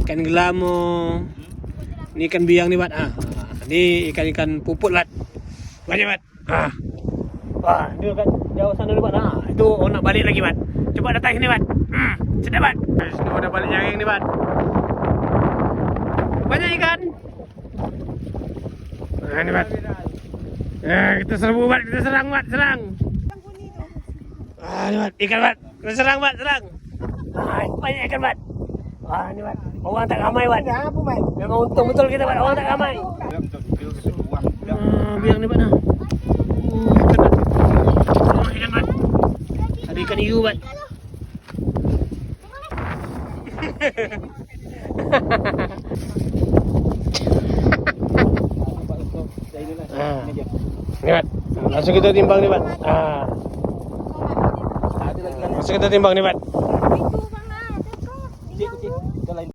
ikan gelamo. Ini ikan biang nih, Bat. Ini ikan-ikan puput, Bat. Banyak, Bat. Wah, dia kat jauh sana dulu, Bat. Itu nak balik lagi, Bat. Coba datang sini, Bat. Sedap, Bat. Ini udah balik jaring nih, Bat. Banyak ikan. Ini, Bat. Kita serbu, Bat. Kita serang, Bat. Serang. Ini, Bat. Ikan, Bat. Kita serang, Bat. Serang. Banyak ikan, Bat. Ini, Bat. Orang tak ramai, Bat. Memang untung betul kita, Bat. Orang tak ramai. Biang ni, Bat. Ikan, Bat. Ada ikan hiu, Bat. Ni, Bat. Langsung kita timbang ni, Bat. Langsung kita timbang ni, Bat.